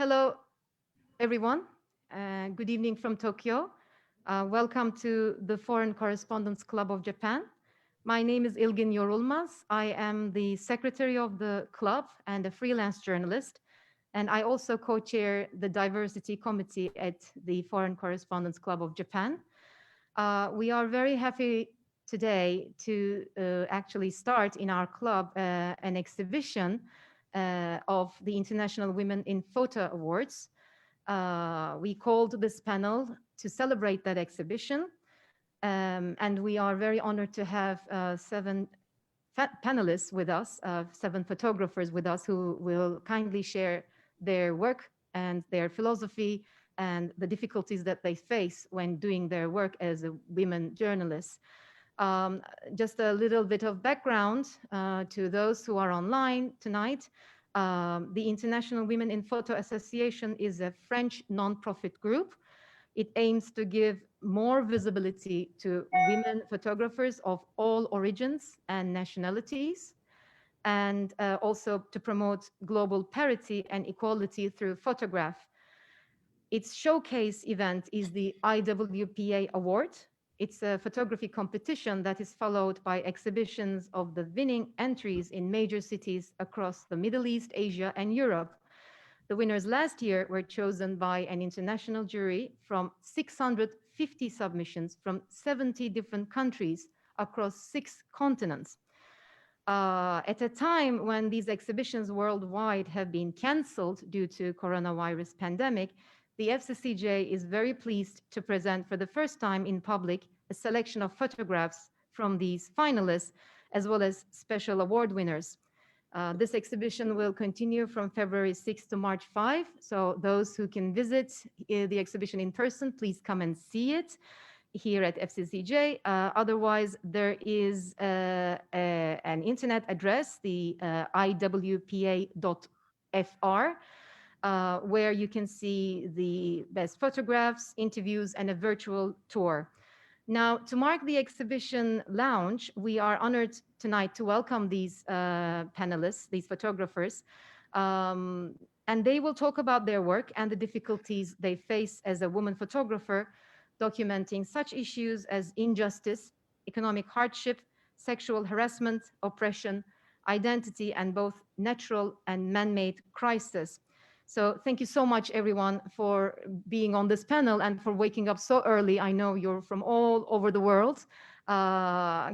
Hello, everyone. Good evening from Tokyo. Welcome to the Foreign Correspondents Club of Japan. My name is Ilgin Yorulmaz. I am the secretary of the club and a freelance journalist. And I also co-chair the diversity committee at the Foreign Correspondents Club of Japan. We are very happy today to actually start in our club an exhibition of the International Women in Photo Awards. We called this panel to celebrate that exhibition. And we are very honored to have seven panelists with us, seven photographers with us who will kindly share their work and their philosophy and the difficulties that they face when doing their work as a women journalists. Just a little bit of background to those who are online tonight. The International Women in Photo Association is a French non-profit group. It aims to give more visibility to women photographers of all origins and nationalities, and also to promote global parity and equality through photograph. Its showcase event is the IWPA Award. It's a photography competition that is followed by exhibitions of the winning entries in major cities across the Middle East, Asia, and Europe. The winners last year were chosen by an international jury from 650 submissions from 70 different countries across 6 continents. At a time when these exhibitions worldwide have been canceled due to coronavirus pandemic, the FCCJ is very pleased to present for the first time in public a selection of photographs from these finalists, as well as special award winners. This exhibition will continue from February 6 to March 5. So those who can visit the exhibition in person, please come and see it here at FCCJ. Otherwise, there is an internet address, the IWPA.fr, where you can see the best photographs, interviews, and a virtual tour. Now, to mark the exhibition launch, we are honored tonight to welcome these panelists, these photographers, and they will talk about their work and the difficulties they face as a woman photographer, documenting such issues as injustice, economic hardship, sexual harassment, oppression, identity, and both natural and man-made crisis. So thank you so much, everyone, for being on this panel and for waking up so early. I know you're from all over the world.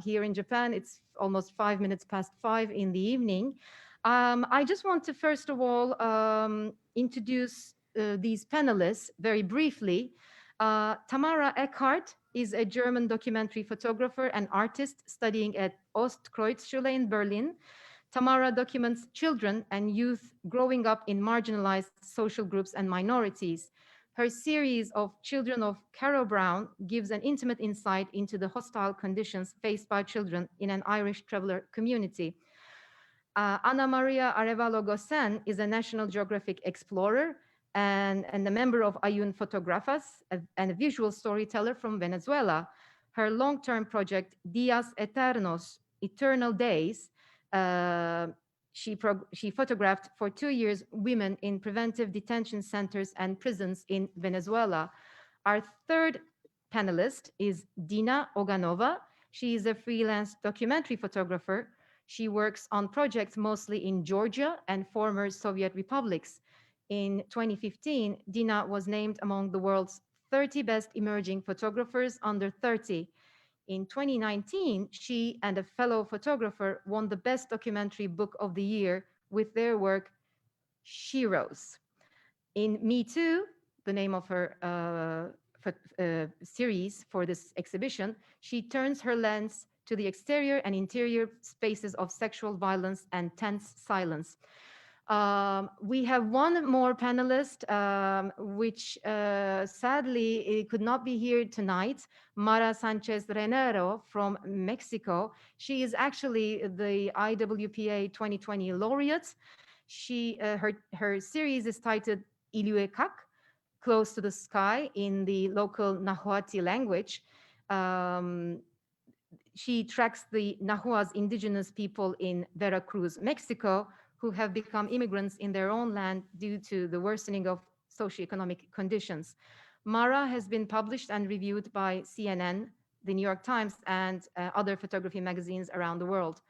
Here in Japan, it's almost 5 minutes past 5 in the evening. I just want to, first of all, introduce these panelists very briefly. Tamara Eckhardt is a German documentary photographer and artist studying at Ostkreuzschule in Berlin. Tamara documents children and youth growing up in marginalized social groups and minorities. Her series of Children of Carrowbrowne gives an intimate insight into the hostile conditions faced by children in an Irish traveler community. Anna Maria Arevalo Gosen is a National Geographic explorer and a member of Ayun Fotografas and a visual storyteller from Venezuela. Her long-term project, Días Eternos, Eternal Days, she photographed for 2 years women in preventive detention centers and prisons in Venezuela. Our third panelist is Dina Oganova. She is a freelance documentary photographer. She works on projects mostly in Georgia and former Soviet republics. In 2015, Dina was named among the world's 30 best emerging photographers under 30. In 2019, she and a fellow photographer won the Best Documentary Book of the Year with their work, Sheroes. In Me Too, the name of her series for this exhibition, she turns her lens to the exterior and interior spaces of sexual violence and tense silence. We have one more panelist, which sadly could not be here tonight, Marta Sanchez Renero from Mexico. She is actually the IWPA 2020 laureate. Her series is titled Ilukiak, Close to the Sky, in the local Nahuatl language. She tracks the Nahuas indigenous people in Veracruz, Mexico, who have become immigrants in their own land due to the worsening of socioeconomic conditions. Mara has been published and reviewed by CNN, the New York Times, and other photography magazines around the world.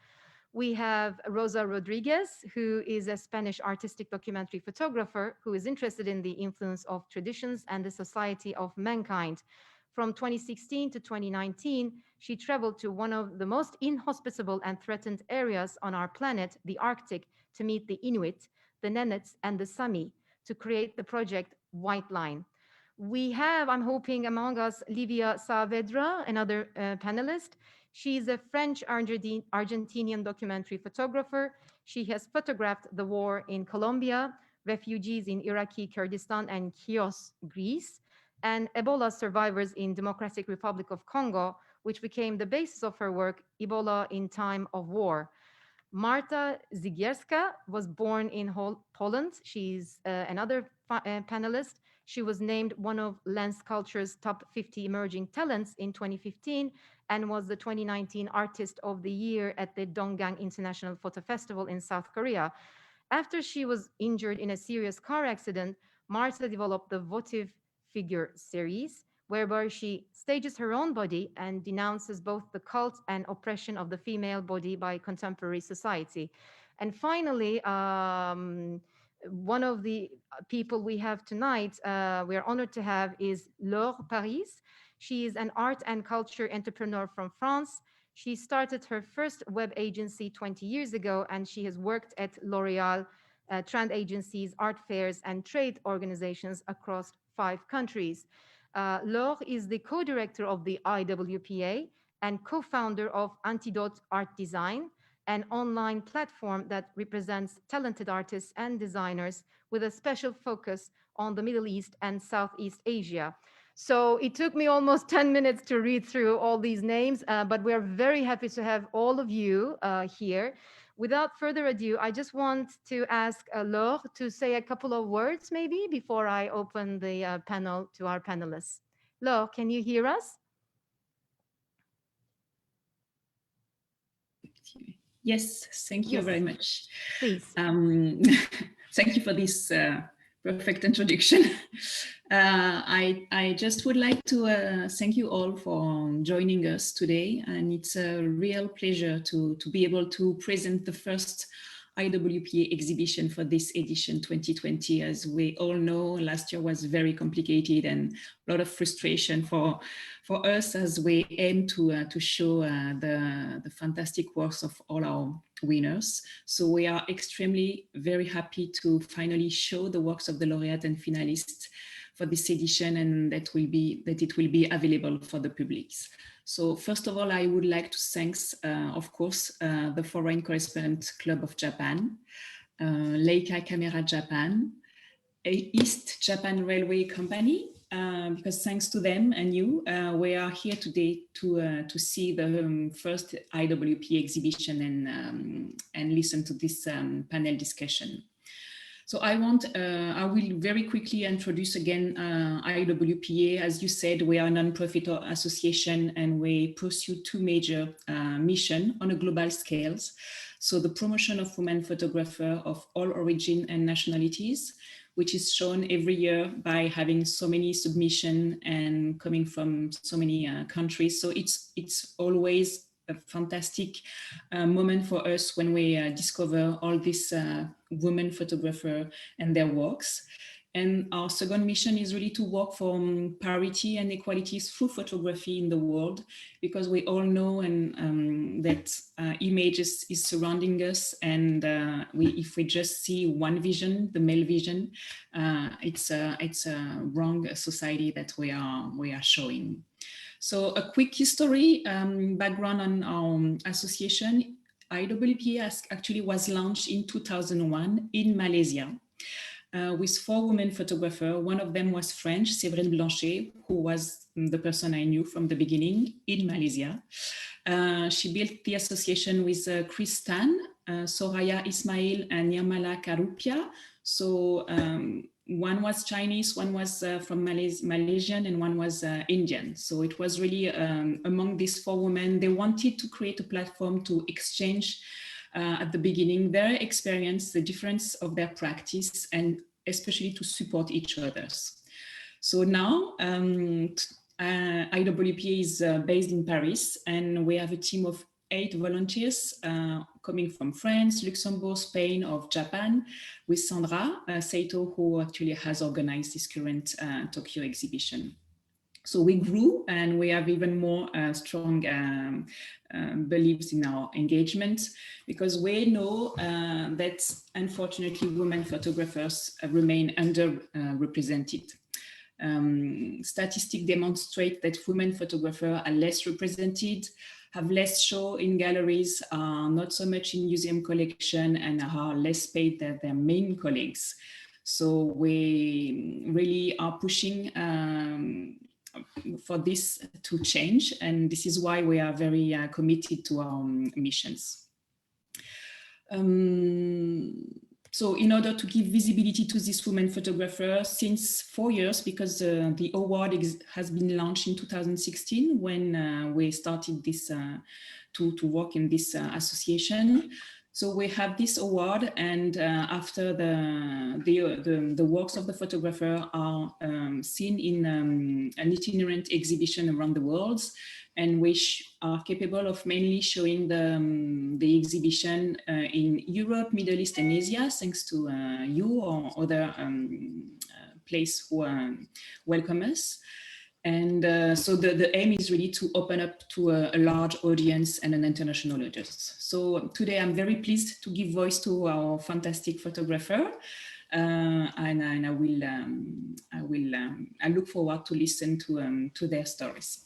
We have Rosa Rodriguez, who is a Spanish artistic documentary photographer who is interested in the influence of traditions and the society of mankind. From 2016 to 2019, she traveled to one of the most inhospitable and threatened areas on our planet, the Arctic, to meet the Inuit, the Nenets, and the Sami to create the project White Line. We have, I'm hoping, among us, Livia Saavedra, another panelist. She's a French Argentinian documentary photographer. She has photographed the war in Colombia, refugees in Iraqi Kurdistan and Chios, Greece, and Ebola survivors in Democratic Republic of Congo, which became the basis of her work, Ebola in Time of War. Marta Zgierska was born in Poland. She's another panelist. She was named one of Lens Culture's top 50 emerging talents in 2015 and was the 2019 Artist of the Year at the Donggang International Photo Festival in South Korea. After she was injured in a serious car accident, Marta developed the Votive figure series, whereby she stages her own body and denounces both the cult and oppression of the female body by contemporary society. And finally, one of the people we have tonight, we are honored to have, is Laure Parise. She is an art and culture entrepreneur from France. She started her first web agency 20 years ago, and she has worked at L'Oreal, trend agencies, art fairs, and trade organizations across 5 countries. Laure is the co-director of the IWPA and co-founder of Antidote Art Design, an online platform that represents talented artists and designers with a special focus on the Middle East and Southeast Asia. So it took me almost 10 minutes to read through all these names, but we're very happy to have all of you here. Without further ado, I just want to ask Laure to say a couple of words maybe before I open the panel to our panelists. Laure, can you hear us? Yes, thank you very much. Please. Thank you for this perfect introduction. I just would like to thank you all for joining us today, and it's a real pleasure to be able to present the first IWPA exhibition for this edition 2020. As we all know, last year was very complicated and a lot of frustration for us as we aim to show the fantastic works of all our winners. So we are extremely very happy to finally show the works of the laureate and finalists for this edition, and that it will be available for the public. So first of all, I would like to thank, of course, the Foreign Correspondent Club of Japan, Leica Camera Japan, East Japan Railway Company, because thanks to them and you, we are here today to see the first IWPA exhibition and listen to this panel discussion. So I will very quickly introduce again IWPA. As you said, we are a non-profit association and we pursue 2 major missions on a global scale. So the promotion of women photographers of all origin and nationalities, which is shown every year by having so many submissions and coming from so many countries. So it's always a fantastic moment for us when we discover all these women photographers and their works. And our second mission is really to work for parity and equality through photography in the world, because we all know that images is surrounding us, and if we just see one vision, the male vision, it's a wrong society that we are showing. So a quick history, background on our association. IWPA actually was launched in 2001 in Malaysia with 4 women photographers. One of them was French, Séverine Blanchet, who was the person I knew from the beginning in Malaysia. She built the association with Chris Tan, Soraya Ismail, and Nirmala Karupia. So one was Chinese, one was from Malaysian, and one was Indian. So it was really among these 4 women, they wanted to create a platform to exchange at the beginning their experience, the difference of their practice, and especially to support each others. So now IWPA is based in Paris, and we have a team of 8 volunteers coming from France, Luxembourg, Spain, or Japan, with Sandra Saito, who actually has organized this current Tokyo exhibition. So we grew, and we have even more strong beliefs in our engagement, because we know that unfortunately women photographers remain underrepresented. Statistics demonstrate that women photographers are less represented, have less show in galleries, are not so much in museum collection, and are less paid than their main colleagues. So we really are pushing for this to change, and this is why we are very committed to our missions. So in order to give visibility to this women photographer, since 4 years, because the award has been launched in 2016 when we started this to work in this association. So we have this award, and after the works of the photographer are seen in an itinerant exhibition around the world, and which are capable of mainly showing the exhibition in Europe, Middle East, and Asia, thanks to you or other place who welcome us. And so the aim is really to open up to a large audience and an international audience. So today I'm very pleased to give voice to our fantastic photographer, and I look forward to listen to their stories.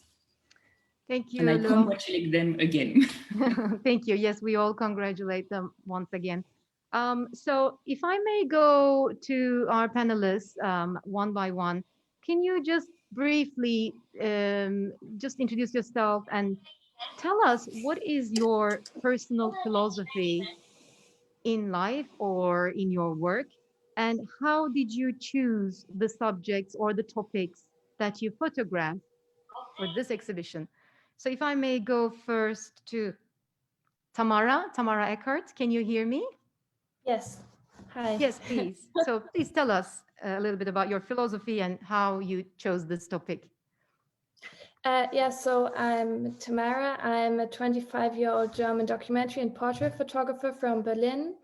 Thank you, And I Laure. congratulate them again. Thank you. Yes, we all congratulate them once again. So if I may go to our panelists one by one, can you just briefly just introduce yourself and tell us what is your personal philosophy in life or in your work, and how did you choose the subjects or the topics that you photograph for this exhibition? So if I may go first to Tamara Eckhardt, can you hear me? Yes. Hi. Yes, please. So please tell us a little bit about your philosophy and how you chose this topic. So I'm Tamara. I'm a 25-year-old German documentary and portrait photographer from Berlin.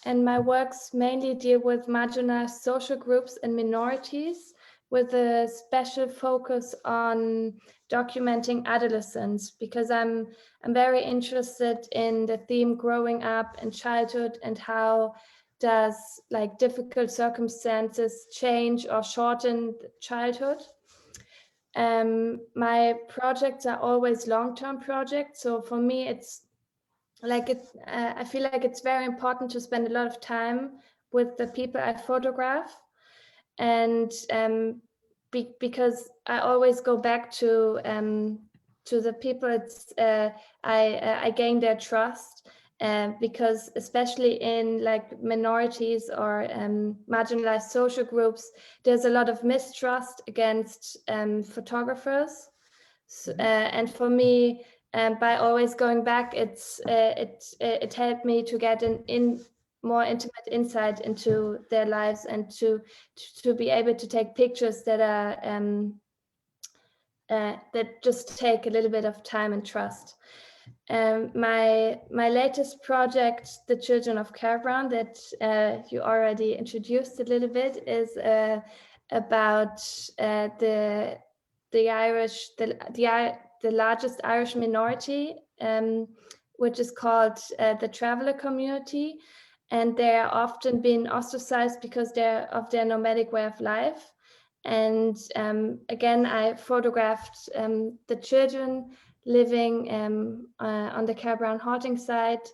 And my works mainly deal with marginalized social groups and minorities, with a special focus on documenting adolescence, because I'm very interested in the theme growing up and childhood, and how does like difficult circumstances change or shorten childhood. My projects are always long-term projects, so for me it's like I feel like it's very important to spend a lot of time with the people I photograph, and because I always go back to the people. It's I gain their trust, because especially in like minorities or marginalized social groups, there's a lot of mistrust against photographers. So, and for me, by always going back, it helped me to get more intimate insight into their lives, and to be able to take pictures that are that just take a little bit of time and trust. My latest project, The Children of Carrowbrowne, that you already introduced a little bit, is about the Irish, the largest Irish minority, which is called the traveler community, and they are often being ostracized because of their nomadic way of life. And again, I photographed the children living on the Carrowbrowne haunting site,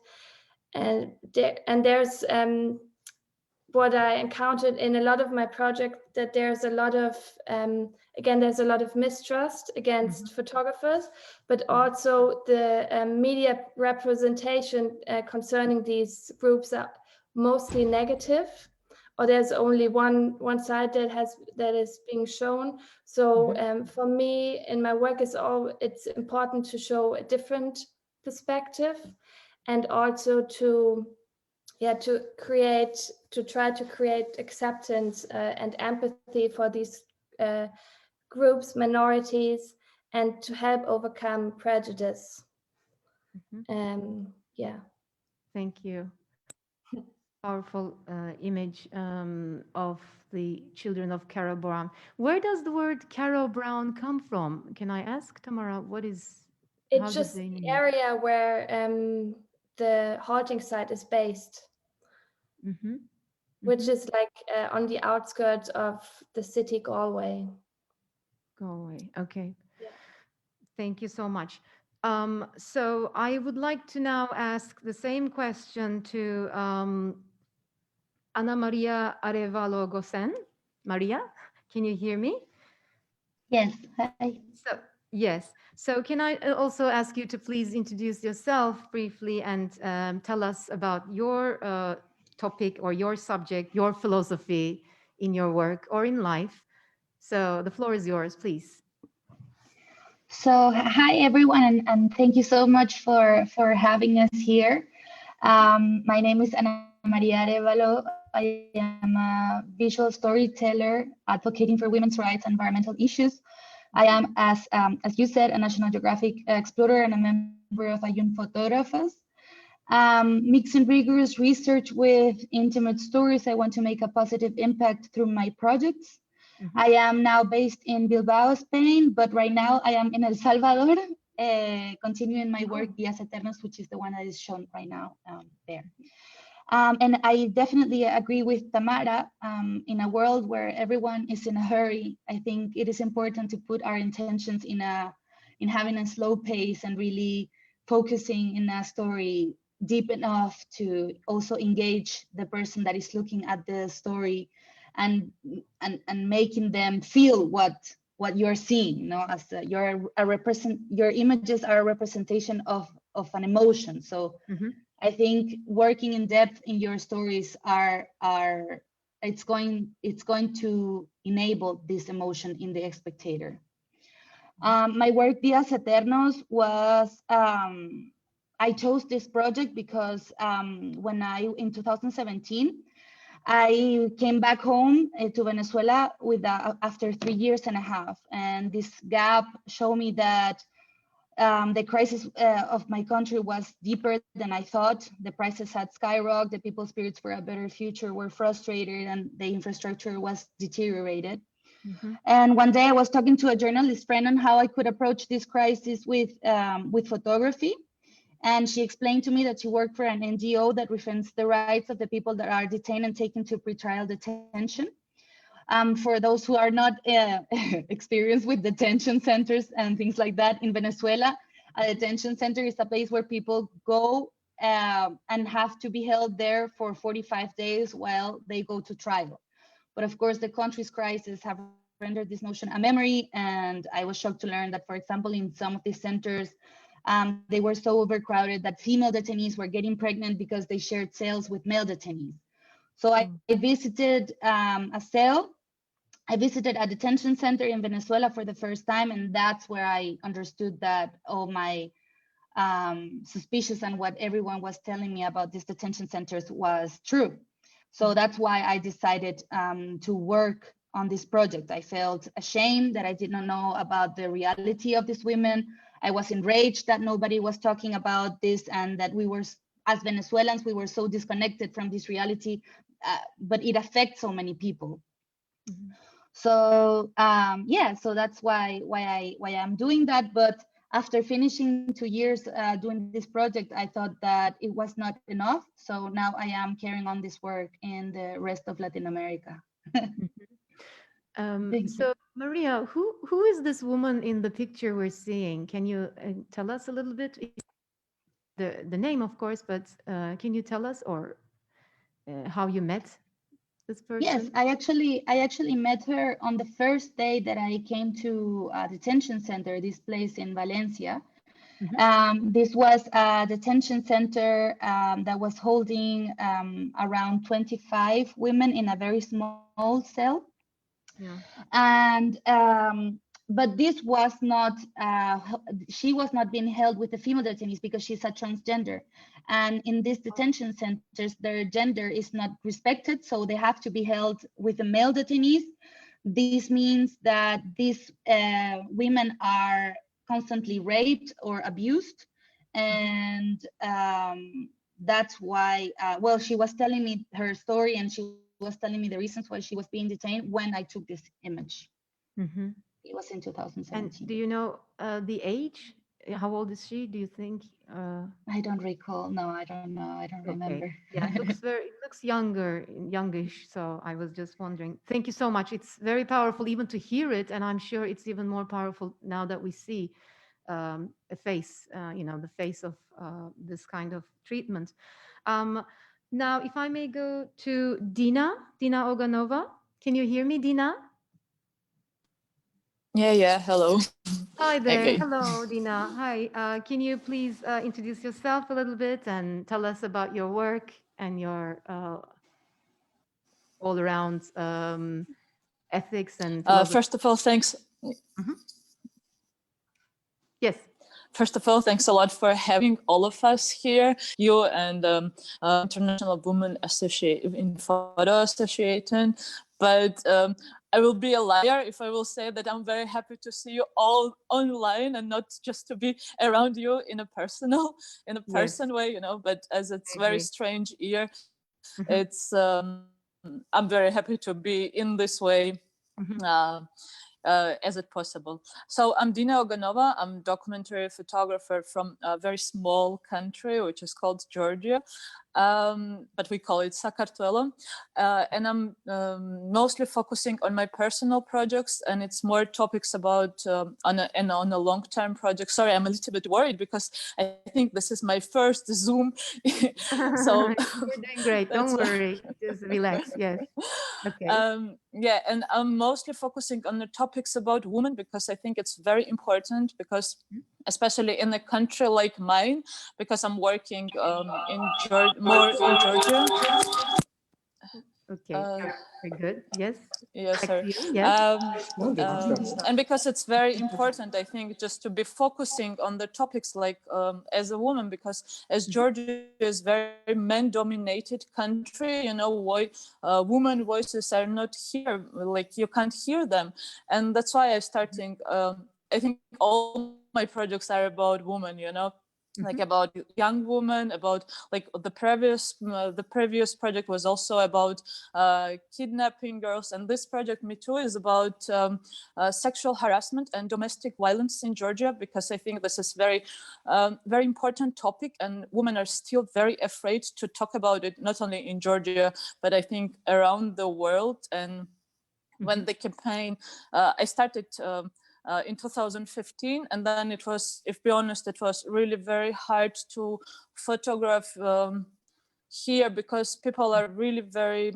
and there's what I encountered in a lot of my projects, that there's a lot of again, there's a lot of mistrust against photographers, but also the media representation concerning these groups are mostly negative, or there's only one side that is being shown. So for me, in my work, it's important to show a different perspective. and also to try to create acceptance and empathy for these groups, minorities, and to help overcome prejudice. Yeah. Thank you. Powerful image of the children of Carrowbrowne. Where does the word Carrowbrowne come from? Can I ask, Tamara? It's just the area where the halting site is based, which is like on the outskirts of the city Galway. Galway, okay. Yeah. Thank you so much. So I would like to now ask the same question to Ana Maria Arevalo Gosen. Maria, can you hear me? Yes, hi. So, yes. So can I also ask you to please introduce yourself briefly and tell us about your topic or your subject, your philosophy in your work or in life. So the floor is yours, please. So hi everyone, and thank you so much for having us here. My name is Ana Maria Arevalo. I am a visual storyteller advocating for women's rights and environmental issues. I am, as you said, a National Geographic explorer and a member of a young photographers. Mixing rigorous research with intimate stories, I want to make a positive impact through my projects. I am now based in Bilbao, Spain, but right now I am in El Salvador, continuing my work via Eternos, which is the one that is shown right now there. And I definitely agree with Tamara. In a world where everyone is in a hurry, I think it is important to put our intentions in having a slow pace and really focusing in a story deep enough to also engage the person that is looking at the story and making them feel what you're seeing, you know, as your images are a representation of an emotion. So I think working in depth in your stories it's going to enable this emotion in the spectator. My work via Eternos was I chose this project because when in 2017 I came back home to Venezuela after 3 years and a half, and this gap showed me that the crisis of my country was deeper than I thought. The prices had skyrocketed, the people's spirits for a better future were frustrated, and the infrastructure was deteriorated. And one day I was talking to a journalist friend on how I could approach this crisis with photography. And she explained to me that she worked for an NGO that defends the rights of the people that are detained and taken to pretrial detention. For those who are not experienced with detention centers and things like that, in Venezuela, a detention center is a place where people go and have to be held there for 45 days while they go to trial. But of course, the country's crisis have rendered this notion a memory, and I was shocked to learn that, for example, in some of these centers, they were so overcrowded that female detainees were getting pregnant because they shared cells with male detainees. So I visited a cell. I visited a detention center in Venezuela for the first time, and that's where I understood that all my suspicious and what everyone was telling me about these detention centers was true. So that's why I decided to work on this project. I felt ashamed that I did not know about the reality of these women. I was enraged that nobody was talking about this, and that we were, as Venezuelans, we were so disconnected from this reality, but it affects so many people. So yeah, so that's why I'm doing that. But after finishing 2 years doing this project, I thought that it was not enough. So now I am carrying on this work in the rest of Latin America. So Maria, who is this woman in the picture we're seeing? Can you tell us a little bit? The name, of course, but can you tell us or how you met this person? Yes, I actually met her on the first day that I came to a detention center, this place in Valencia. This was a detention center that was holding around 25 women in a very small cell. Yeah. And but this was not, she was not being held with the female detainees because she's a transgender. And in these detention centers, their gender is not respected, so they have to be held with the male detainees. This means that these women are constantly raped or abused. And that's why, well, she was telling me her story, and she was telling me the reasons why she was being detained when I took this image. Mm-hmm. It was in 2017. And do you know the age? How old is she? Do you think? I don't recall. No, I don't know. I don't remember. Okay. Yeah, it looks younger, youngish. So I was just wondering. Thank you so much. It's very powerful even to hear it, and I'm sure it's even more powerful now that we see a face, the face of this kind of treatment. Now, if I may go to Dina Oganova. Can you hear me, Dina? Yeah, hello. Hi there. Okay. Hello, Dina. Hi. Can you please introduce yourself a little bit and tell us about your work and your all around ethics and philosophy? First of all, thanks. Mhm. Yes. First of all, thanks a lot for having all of us here, you and International Women in Photo Association. But I will be a liar if I will say that I'm very happy to see you all online and not just to be around you in a person way, But as it's very strange year, it's I'm very happy to be in this way. As it possible. So I'm Dina Oganova. I'm a documentary photographer from a very small country, which is called Georgia, but we call it Sakartvelo. And I'm mostly focusing on my personal projects, and it's more topics about on a long-term project. Sorry, I'm a little bit worried because I think this is my first Zoom. So you're doing great. Don't worry. Just relax. Yes. Okay. Yeah, and I'm mostly focusing on the topics about women because I think it's very important because especially in a country like mine, because I'm working more in Georgia. Okay, very good. Yes. Yes, Back sir. to you. Yes. And because it's very important, I think, just to be focusing on the topics like as a woman, because as Georgia is very men-dominated country, why women voices are not here, like you can't hear them, and that's why I'm starting. I think all my projects are about women, like about young women, about like the previous project was also about kidnapping girls, and this project Me Too is about sexual harassment and domestic violence in Georgia, because I think this is very very important topic, and women are still very afraid to talk about it, not only in Georgia but I think around the world. And when the campaign I started in 2015, and then it was, if be honest, it was really very hard to photograph here because people are really very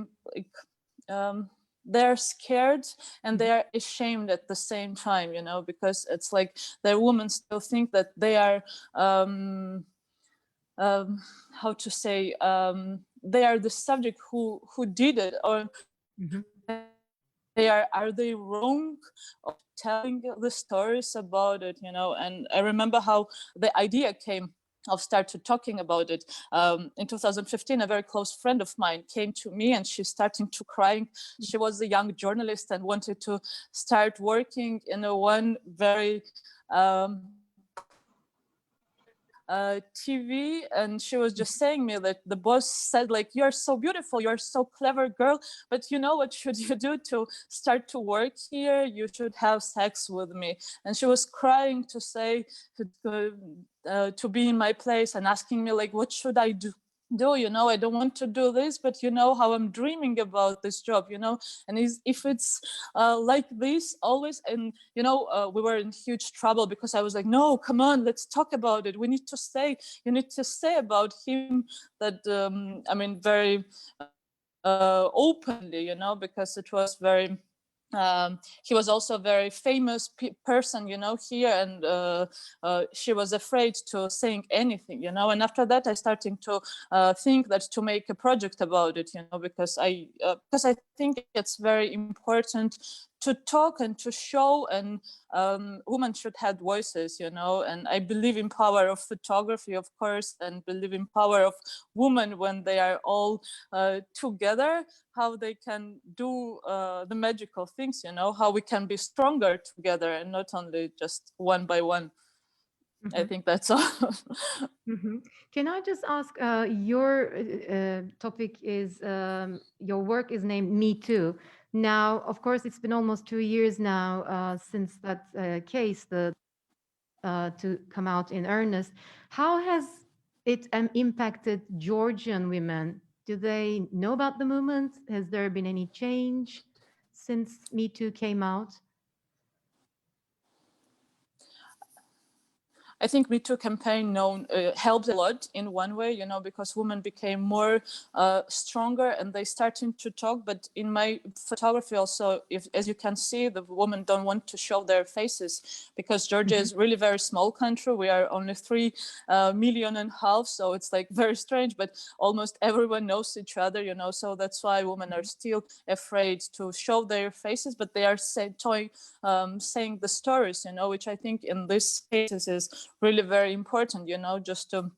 they're scared and they are ashamed at the same time, because it's like the women still think that they are how to say they are the subject who did it, or are they wrong of telling the stories about it, And I remember how the idea came of started talking about it. In 2015, a very close friend of mine came to me and she's starting to crying. She was a young journalist and wanted to start working in a one very TV, and she was just saying me that the boss said, like, you're so beautiful, you're so clever girl, but what should you do to start to work here? You should have sex with me. And she was crying to say to be in my place and asking me, like, what should I do? I don't want to do this, but how I'm dreaming about this job, and if it's like this always, and we were in huge trouble because I was like, no, come on, let's talk about it. You need to say about him that very openly, because it was very he was also a very famous person, here, and she was afraid to saying anything, and after that I starting to think that to make a project about it, because I think it's very important to talk and to show, and women should have voices, you know. And I believe in power of photography, of course, and believe in power of women when they are all together, how they can do the magical things, you know, how we can be stronger together and not only just one by one. I think that's all. Can I just ask, your topic is, your work is named Me Too. Now, of course, it's been almost 2 years now since that case to come out in earnest. How has it impacted Georgian women? Do they know about the movement? Has there been any change since Me Too came out? I think Me Too campaign helped a lot in one way, you know, because women became more stronger and they started to talk. But in my photography also, as you can see, the women don't want to show their faces because Georgia is really very small country. We are only 3.5 million, so it's like very strange, but almost everyone knows each other, you know, so that's why women are still afraid to show their faces, but they are saying the stories, you know, which I think in this cases is really very important, you know, just to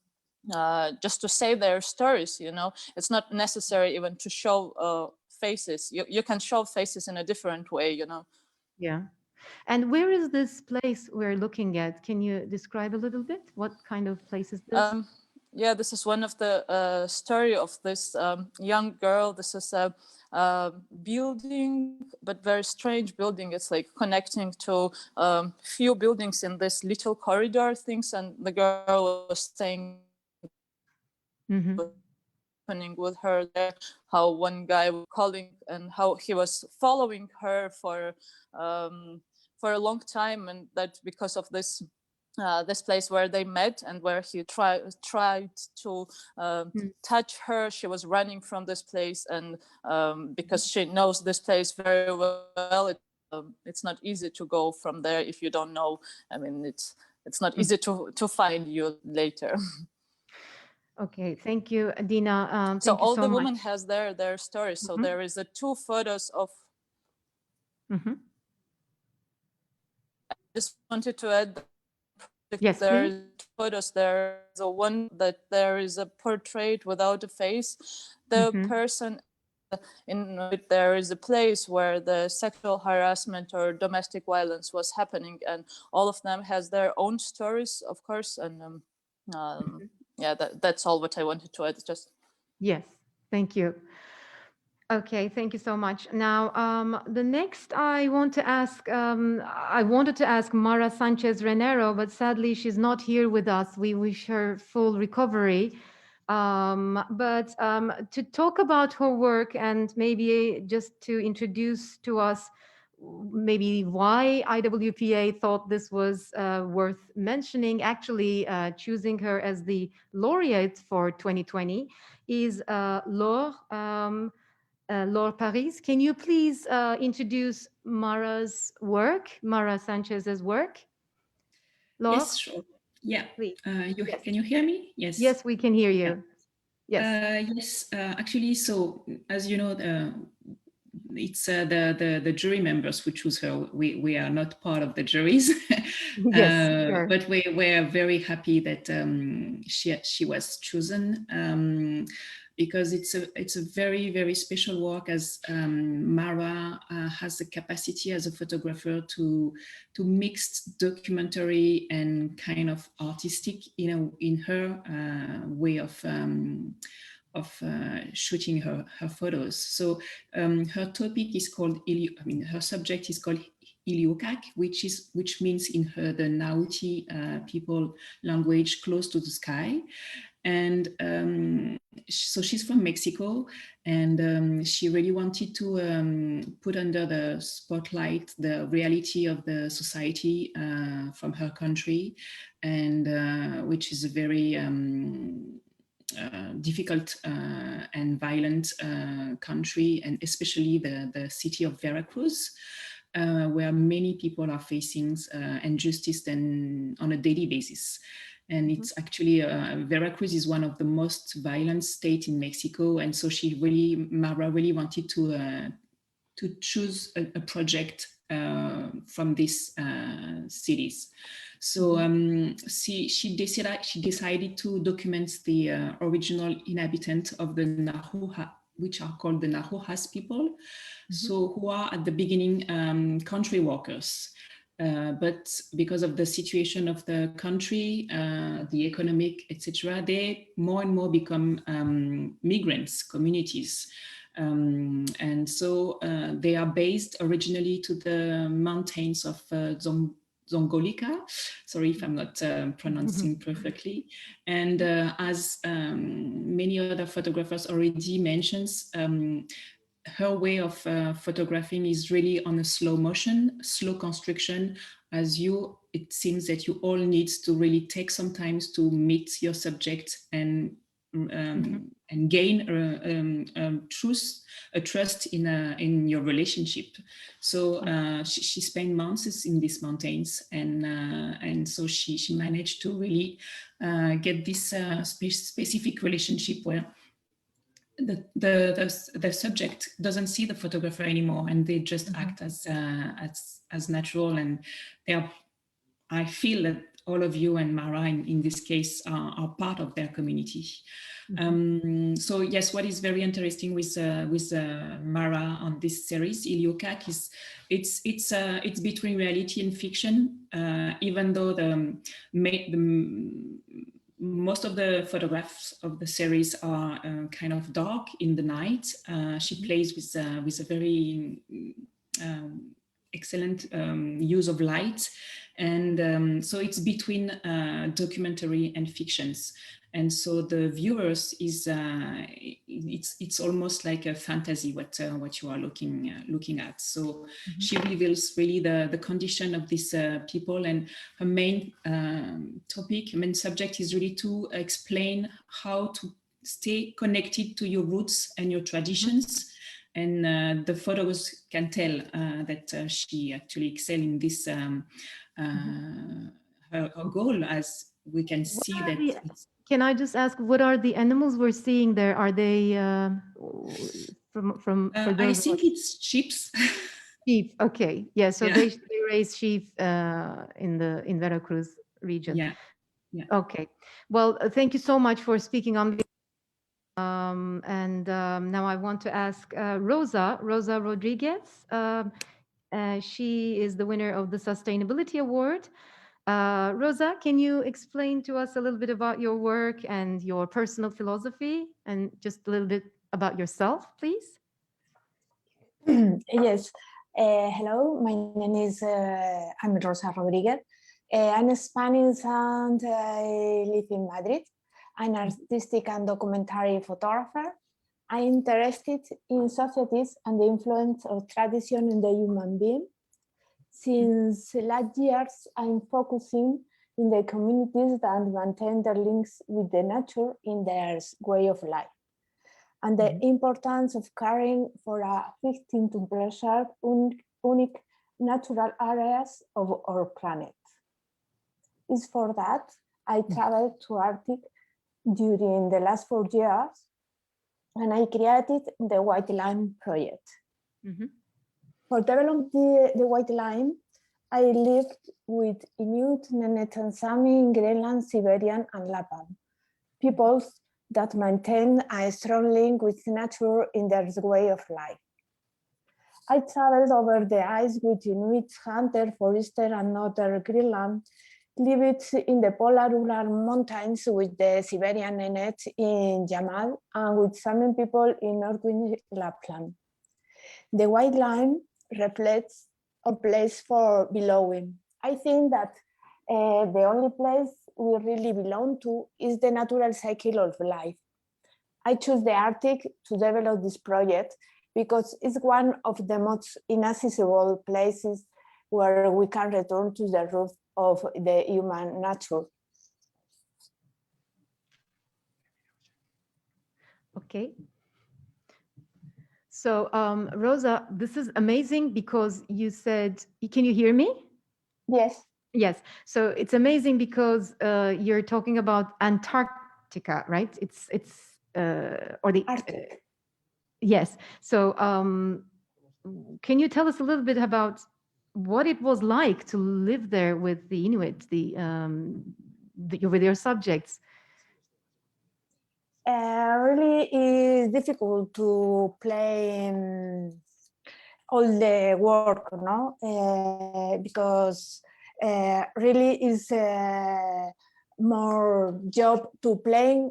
say their stories, you know. It's not necessary even to show faces. You can show faces in a different way, you know. Yeah. And where is this place we're looking at? Can you describe a little bit? What kind of place is this? Yeah, this is one of the story of this young girl. This is a building, but very strange building. It's like connecting to few buildings in this little corridor things, and the girl was staying happening with her there, how one guy was calling and how he was following her for a long time, and that because of this place where they met and where he tried to touch her, she was running from this place, and because she knows this place very well, it's not easy to go from there if you don't know. I mean, it's not easy to find you later. Okay, thank you, Dina. So Thank you all so the much. women has their stories. So there is 2 photos of. I just wanted to add. Yes, there please. is photos. There is one that there is a portrait without a face. The person there is a place where the sexual harassment or domestic violence was happening, and all of them has their own stories, of course. And yeah, that's all what I wanted to add. Just yes, thank you. Okay, thank you so much. Now, the next I wanted to ask Mara Sanchez Renero, but sadly she's not here with us. We wish her full recovery. But to talk about her work and maybe just to introduce to us maybe why IWPA thought this was worth mentioning, actually choosing her as the laureate for 2020 is Laure. Laure Parise, can you please introduce Mara's work, Mara Sanchez's work? Laure? Yes, sure. Yeah. Please. Yes. Can you hear me? Yes. Yes, we can hear you. Yeah. Yes. Yes. Actually, so as you know, it's the jury members who choose her. We are not part of the juries. Yes, sure. But we're very happy that she was chosen. Because it's a very, very special work, as Mara has the capacity as a photographer to mix documentary and kind of artistic, you know, in her way of shooting her photos. So her topic is called her subject is called Ilukiak, which means in the Nauti people language, close to the sky. And so she's from Mexico, and she really wanted to put under the spotlight the reality of the society from her country, and which is a very difficult and violent country, and especially the city of Veracruz, where many people are facing injustice on a daily basis. And it's actually, Veracruz is one of the most violent states in Mexico. And so Mara really wanted choose a project from these cities. So she decided to document the original inhabitant of the Nahuha, which are called the Nahuas people, so who are at the beginning country workers. But because of the situation of the country, the economic, etc., they more and more become migrants, communities. And so they are based originally to the mountains of Zongolika. Sorry if I'm not pronouncing perfectly. And as many other photographers already mentions, her way of photographing is really on a slow motion, slow construction, as it seems that you all need to really take some time to meet your subject and gain a trust in your relationship. So she spent months in these mountains, and so she managed to really get this specific relationship where the subject doesn't see the photographer anymore, and they just act as natural. And I feel that all of you and Mara in this case are part of their community. So yes, what is very interesting with Mara on this series, Ilukiak, is it's between reality and fiction, even though most of the photographs of the series are kind of dark in the night. She plays with a very excellent use of light, and so it's between documentary and fictions. And so the viewers is it's almost like a fantasy what you are looking at. So she reveals really the condition of these people, and her main main subject is really to explain how to stay connected to your roots and your traditions. And the photos can tell that she actually excels in this her goal, as we can see that. Can I just ask, what are the animals we're seeing there? Are they for those? I think it's sheep. Sheep. Okay. Yeah. So they raise sheep in Veracruz region. Yeah. Okay. Well, thank you so much for speaking on. And now I want to ask Rosa Rodriguez. She is the winner of the Sustainability Award. Rosa, can you explain to us a little bit about your work and your personal philosophy, and just a little bit about yourself, please? Yes. Hello, my name is I'm Rosa Rodriguez. I'm Spanish and I live in Madrid. I'm an artistic and documentary photographer. I'm interested in societies and the influence of tradition in the human being. Since last years, I'm focusing in the communities that maintain their links with the nature in their way of life, and the importance of caring for a victim to preserve unique natural areas of our planet. It's for that I traveled to Arctic during the last 4 years, and I created the White Line project. For developing the White Line, I lived with Inuit, Nenets, and Sami in Greenland, Siberian, and Lapland, peoples that maintain a strong link with nature in their way of life. I traveled over the ice with Inuit, hunter, forester, and northern Greenland, lived in the polar mountains with the Siberian Nenets in Yamal, and with Sami people in northern Lapland. The White Line reflects a place for belonging. I think that the only place we really belong to is the natural cycle of life. I chose the Arctic to develop this project because it's one of the most inaccessible places where we can return to the root of the human nature. Okay. So, Rosa, this is amazing because you said, can you hear me? Yes. Yes. So it's amazing because you're talking about Antarctica, right? It's or the Arctic. Yes. So can you tell us a little bit about what it was like to live there with the Inuit, with your subjects? Really is difficult to play all the work, no? Because really is more job to play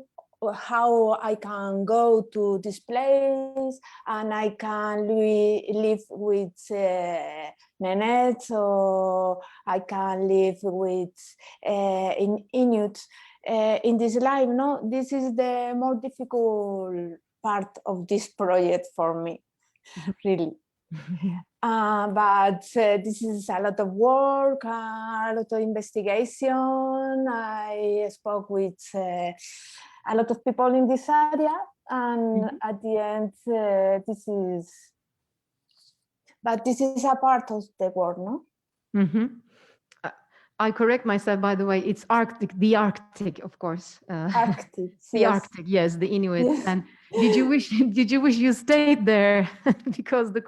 how I can go to this place and I can live with Nenet, or I can live with in Inuit in this life. No, this is the more difficult part of this project for me, really. But this is a lot of work, a lot of investigation. I spoke with a lot of people in this area, and at the end, this is a part of the work, no? I correct myself, by the way, it's Arctic, the Arctic, of course. Arctic, the yes. Arctic, yes, the Inuit. Yes. And did you wish you stayed there because the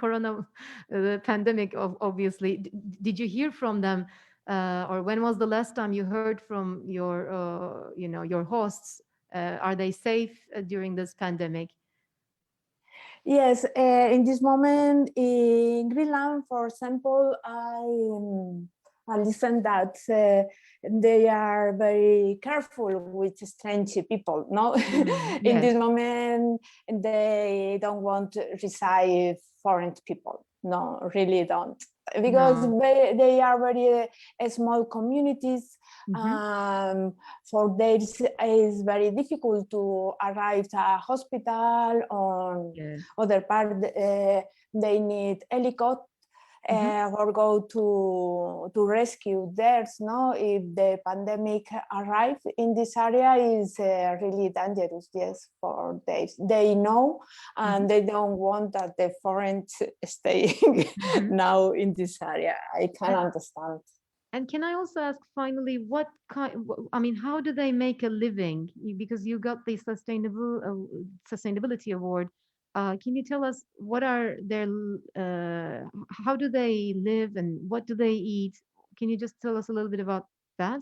pandemic, obviously? Did you hear from them, or when was the last time you heard from your hosts? Are they safe during this pandemic? Yes, in this moment in Greenland, for example, I listen that they are very careful with strange people. No, in this moment they don't want to receive foreign people. No, really don't, because they are very small communities. For them it's very difficult to arrive to a hospital. On other part, they need helicopter or go to rescue theirs. No, if the pandemic arrive in this area, is really dangerous. Yes, for they know, and they don't want that the foreign stay now in this area. I can understand. And can I also ask finally, how do they make a living? Because you got the sustainability award. Can you tell us what are their, how do they live and what do they eat? Can you just tell us a little bit about that?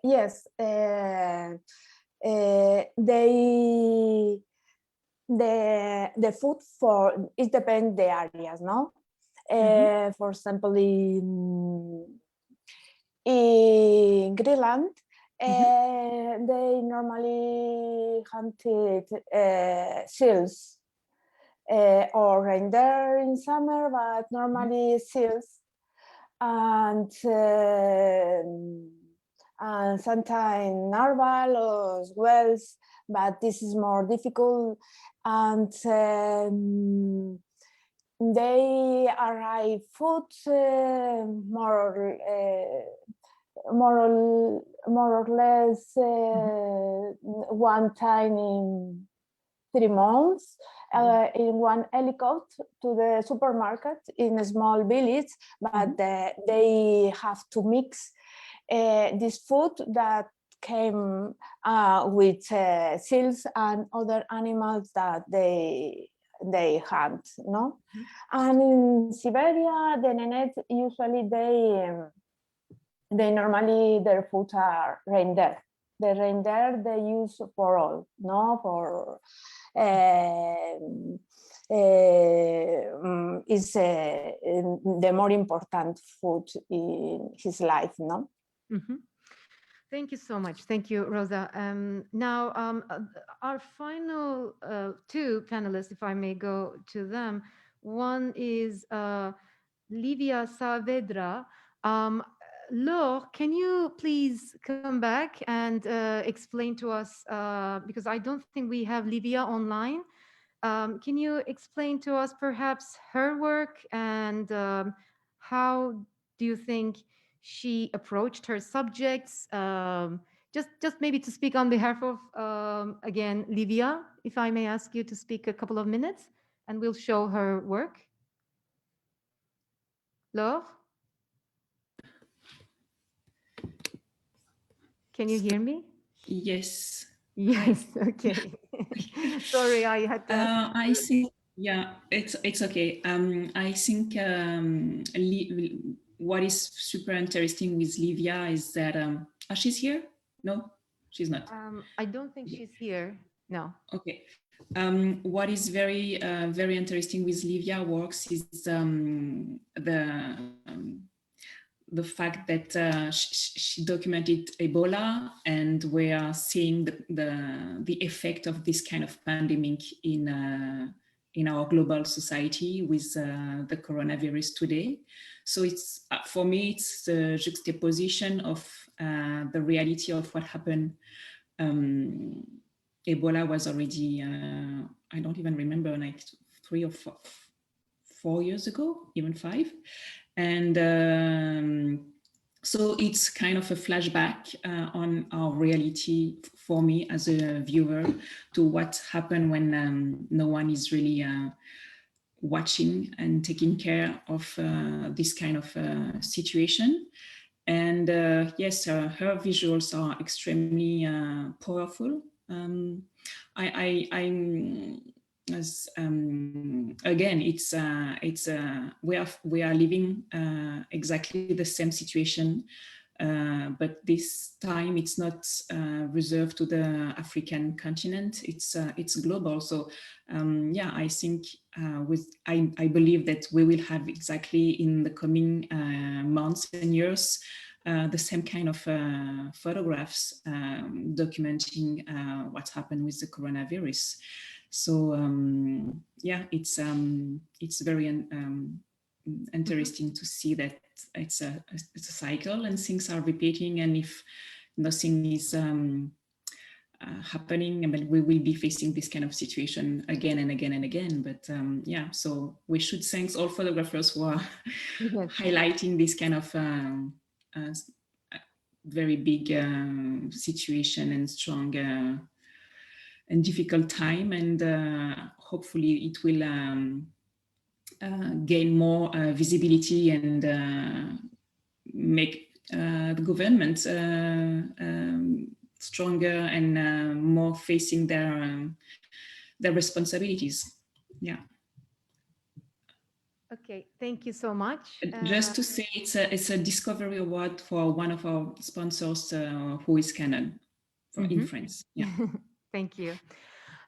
Yes, the food for it depends the areas, no? For example, in Greenland, they normally hunted seals or reindeer in summer, but normally seals, and sometimes narwhal or whales, but this is more difficult. And they arrive food more or less one time in 3 months in one helicopter to the supermarket in a small village, but they have to mix this food that came with seals and other animals that they hunt, no? And in Siberia, the Nenet usually they normally their food are reindeer. The reindeer they use for all, no, for is the more important food in his life, no? Thank you so much. Thank you, Rosa. Now, our final 2 panelists, if I may go to them. One is Livia Saavedra. Laure, can you please come back and explain to us, because I don't think we have Livia online. Can you explain to us perhaps her work and how do you think she approached her subjects? Just maybe to speak on behalf of, again, Livia, if I may ask you to speak a couple of minutes, and we'll show her work. Laure? Can you hear me? Yes. Yes, okay. Sorry, I had to. I think Yeah, it's okay. I think what is super interesting with Livia is that she's here? No, she's not. I don't think she's here. No. Okay. What is very interesting with Livia works is the fact that she documented Ebola, and we are seeing the effect of this kind of pandemic in our global society with the coronavirus today. So it's for me, it's the juxtaposition of the reality of what happened. Ebola was already, I don't even remember, like 3 or 4 years ago, even 5. And so it's kind of a flashback on our reality for me as a viewer to what happened when no one is really watching and taking care of this kind of situation. And yes, her visuals are extremely powerful. I'm as again, we are living exactly the same situation, but this time it's not reserved to the African continent. It's global. So yeah, I think I believe that we will have exactly in the coming months and years the same kind of photographs documenting what's happened with the coronavirus. So yeah, it's very interesting to see that it's a cycle and things are repeating, and if nothing is happening, but we will be facing this kind of situation again and again and again. But yeah, so we should thank all photographers who are Yes. highlighting this kind of very big situation and strong and difficult time, and hopefully it will gain more visibility and make the government stronger and more facing their responsibilities. Yeah. Okay, thank you so much. Just to say, it's a Discovery Award for one of our sponsors, who is Canon in France. Yeah. Thank you.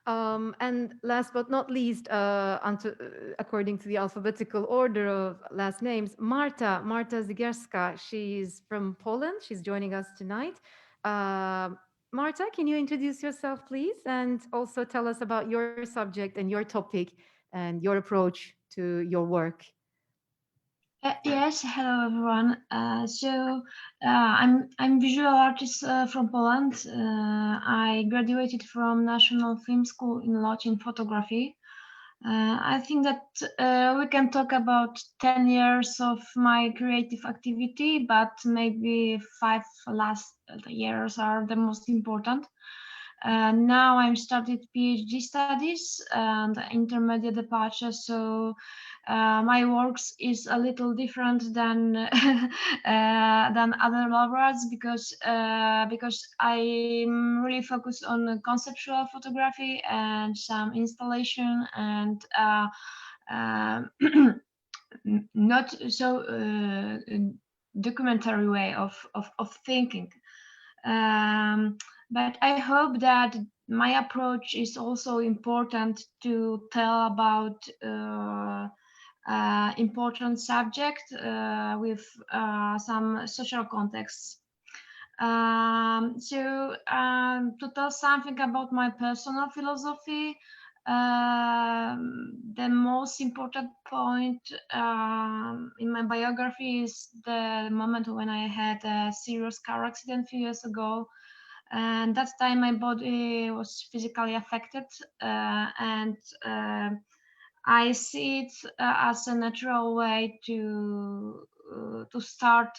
And last but not least, according to the alphabetical order of last names, Marta Zgierska. She's from Poland. She's joining us tonight. Marta, can you introduce yourself, please, and also tell us about your subject and your topic and your approach to your work? Yes, hello everyone. I'm visual artist from Poland. I graduated from National Film School in Łódź in photography. I think that we can talk about 10 years of my creative activity, but maybe 5 last years are the most important. Now I'm started PhD studies and intermediate departure, so my works is a little different than other laureates because I'm really focused on conceptual photography and some installation and not so documentary way of thinking. But I hope that my approach is also important to tell about important subject with some social contexts. To tell something about my personal philosophy, the most important point in my biography is the moment when I had a serious car accident a few years ago. And that time my body was physically affected, and I see it as a natural way to start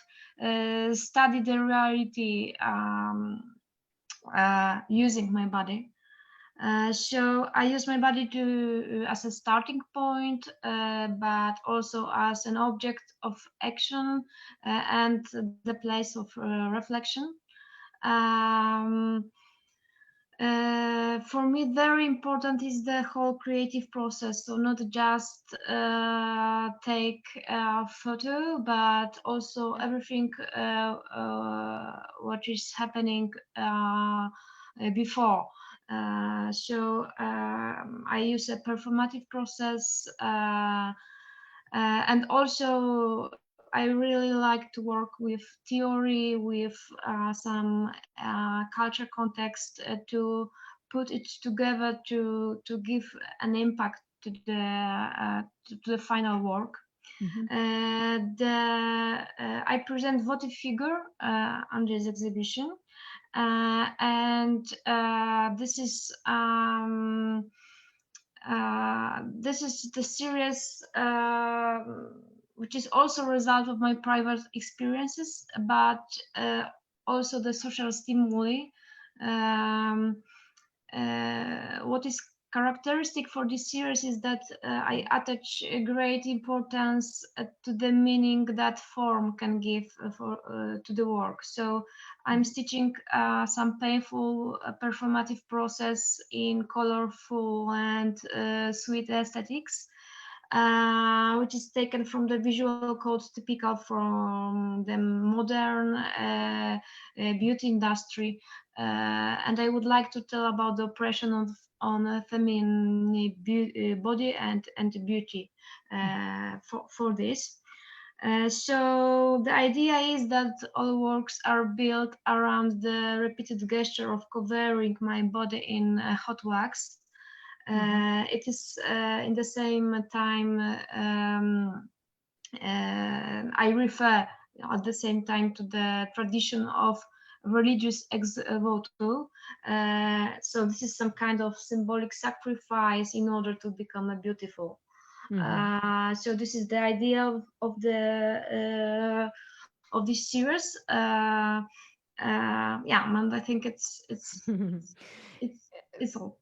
study the reality using my body. So I use my body to as a starting point, but also as an object of action and the place of reflection. for me, very important is the whole creative process. So not just take a photo, but also everything what is happening before. I use a performative process, and also I really like to work with theory, with some culture context to put it together to give an impact to the final work. I present Votive figure on this exhibition, and this is the series which is also a result of my private experiences, but also the social stimuli. What is characteristic for this series is that I attach a great importance to the meaning that form can give to the work. So I'm stitching some painful performative process in colorful and sweet aesthetics, which is taken from the visual codes typical from the modern beauty industry. And I would like to tell about the oppression on a feminine body and beauty for this. So the idea is that all works are built around the repeated gesture of covering my body in hot wax. It is in the same time I refer at the same time to the tradition of religious ex voto. So this is some kind of symbolic sacrifice in order to become a beautiful. So this is the idea of this series. Yeah, and I think it's all.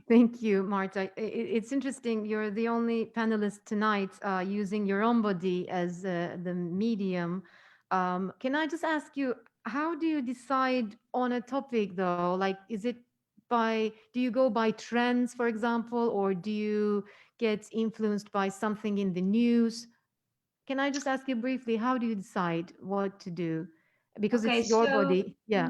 Thank you, Marta. It's interesting. You're the only panelist tonight using your own body as the medium. Can I just ask you, how do you decide on a topic, though? Like, do you go by trends, for example, or do you get influenced by something in the news? Can I just ask you briefly, how do you decide what to do? Because Okay, it's your so body. Yeah.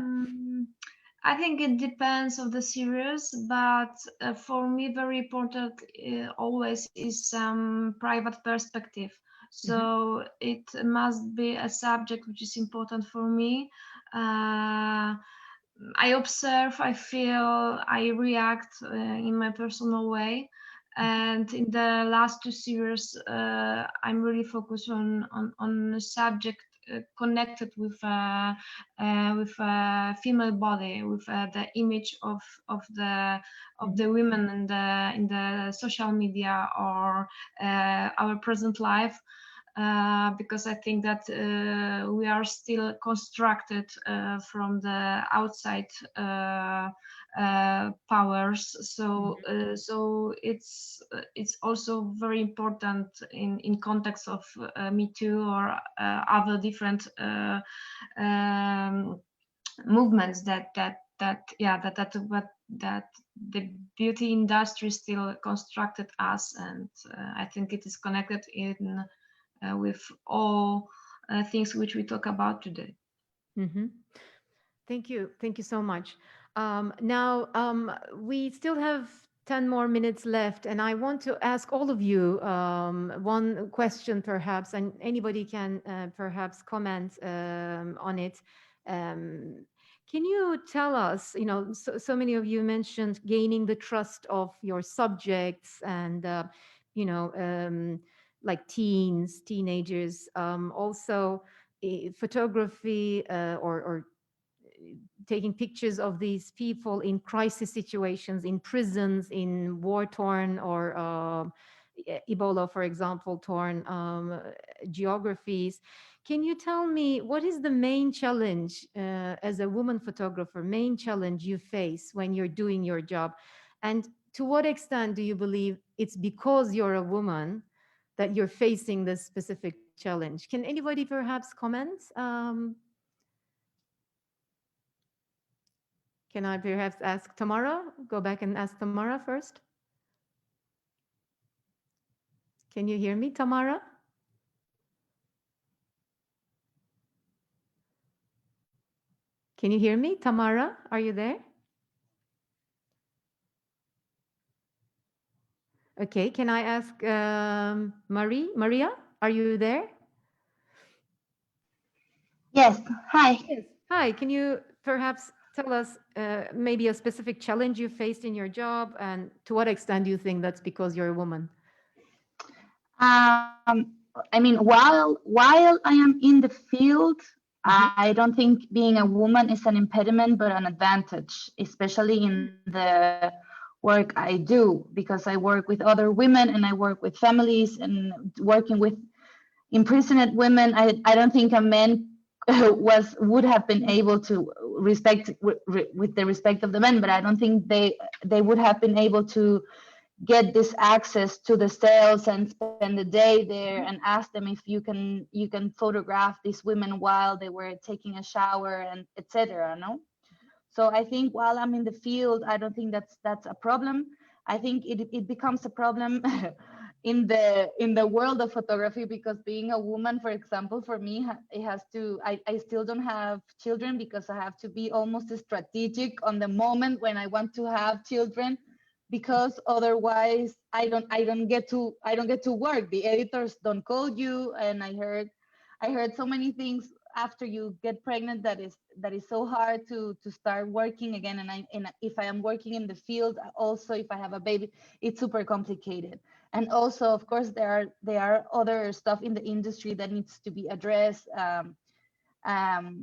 I think it depends of the series, but for me, very important always is some private perspective. So it must be a subject which is important for me. I observe, I feel, I react in my personal way. And in the last two series, I'm really focused on a subject connected with female body, with the image of the women in the social media or our present life. Because I think that we are still constructed from the outside powers. So it's also very important in context of Me Too or other different movements that the beauty industry still constructed us, and I think it is connected in with all things which we talk about today. Thank you so much. Now we still have 10 more minutes left, and I want to ask all of you one question, perhaps, and anybody can perhaps comment on it. Can you tell us, so many of you mentioned gaining the trust of your subjects and, like teenagers, also photography or taking pictures of these people in crisis situations, in prisons, in war-torn or Ebola, for example, torn geographies. Can you tell me what is the main challenge as a woman photographer, main challenge you face when you're doing your job? And to what extent do you believe it's because you're a woman that you're facing this specific challenge? Can anybody perhaps comment? Can I perhaps ask Tamara? Go back and ask Tamara first. Can you hear me, Tamara? Can you hear me, Tamara? Are you there? Okay, can I ask Maria? Are you there? Yes, hi. Yes. Hi, can you perhaps tell us maybe a specific challenge you faced in your job, and to what extent do you think that's because you're a woman? Um, I mean, while I am in the field, I don't think being a woman is an impediment, but an advantage, especially in the work I do, because I work with other women and I work with families and working with imprisoned women. I don't think a man would have been able to respect with the respect of the men, but I don't think they would have been able to get this access to the cells and spend the day there and ask them if you can photograph these women while they were taking a shower and etc. No, so I think while I'm in the field, I don't think that's a problem. I think it becomes a problem in the world of photography, because being a woman, for example, for me, it has to. I still don't have children because I have to be almost strategic on the moment when I want to have children, because otherwise I don't get to work. The editors don't call you, and I heard so many things after you get pregnant that is so hard to start working again. And if I am working in the field, also if I have a baby, it's super complicated. And also, of course, there are other stuff in the industry that needs to be addressed.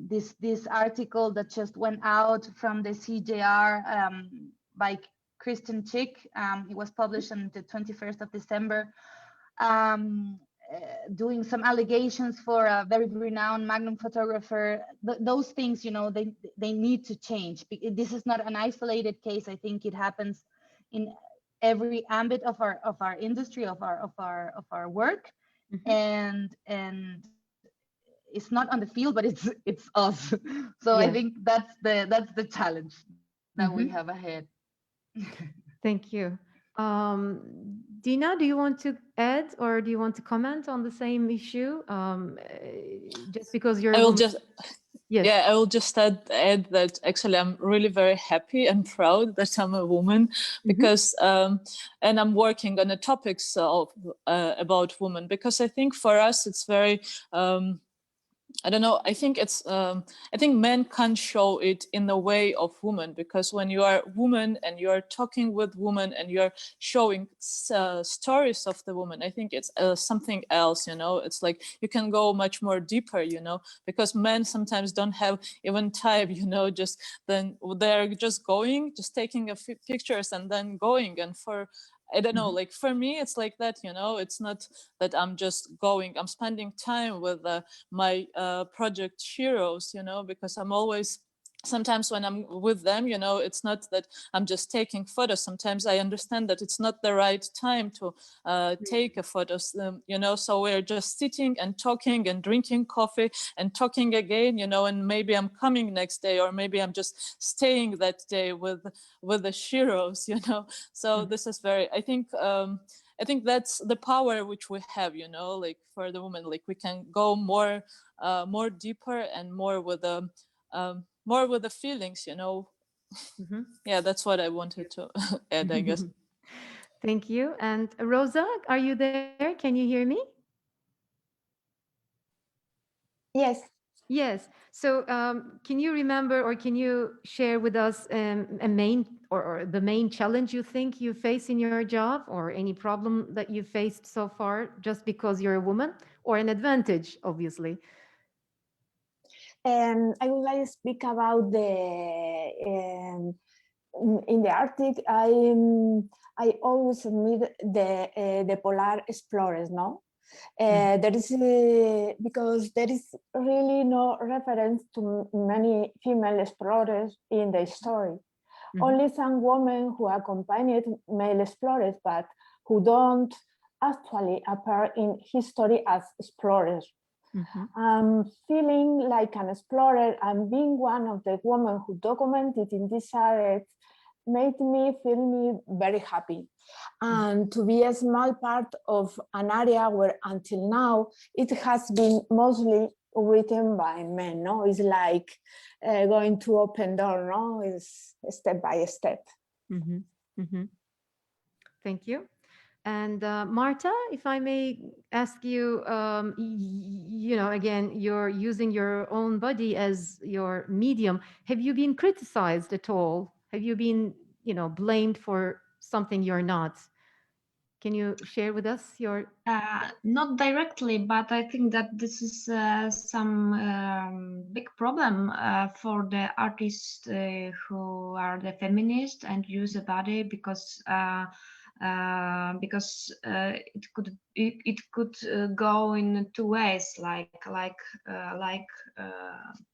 This article that just went out from the CJR by Kristen Chick, it was published on the 21st of December. Doing some allegations for a very renowned Magnum photographer. Those things, they need to change. This is not an isolated case. I think it happens in every ambit of our industry, of our work, and it's not on the field, but it's us. So I think that's the challenge that we have ahead. Thank you. Dina, do you want to add, or do you want to comment on the same issue? Just because you're a woman. Yes. Yeah, I will just add that actually I'm really very happy and proud that I'm a woman, because and I'm working on the topics about women, because I think for us it's very I don't know. I think it's. I think men can't show it in the way of women, because when you are a woman and you are talking with women and you are showing stories of the woman, I think it's something else. It's like you can go much more deeper. Because men sometimes don't have even time. Just then they're just going, just taking pictures and then going. And for I don't know, like for me, it's like that, it's not that I'm just going, I'm spending time with my project heroes, because I'm always, sometimes when I'm with them, it's not that I'm just taking photos. Sometimes I understand that it's not the right time to take a photo, so we're just sitting and talking and drinking coffee and talking again, and maybe I'm coming next day, or maybe I'm just staying that day with the heroes, so this is very, I think that's the power which we have, like for the women, like we can go more deeper and more with the feelings, Yeah, that's what I wanted to add, I guess. Thank you. And Rosa, are you there? Can you hear me? Yes. Yes. So can you remember, or can you share with us a main or the main challenge you think you face in your job, or any problem that you faced so far just because you're a woman, or an advantage, obviously? I would like to speak about in the Arctic. I always meet the polar explorers, no? There is because there is really no reference to many female explorers in the story. Only some women who accompanied male explorers, but who don't actually appear in history as explorers. Feeling like an explorer and being one of the women who documented in this area made me feel very happy. And to be a small part of an area where until now it has been mostly written by men, no? It's like going to open door, no? It's step by step. Thank you. And Marta, if I may ask you, you know, again, you're using your own body as your medium. Have you been criticized at all? Have you been, you know, blamed for something you're not? Can you share with us your? Not directly, but I think that this is some big problem for the artists who are the feminists and use the body because it could go in two ways, like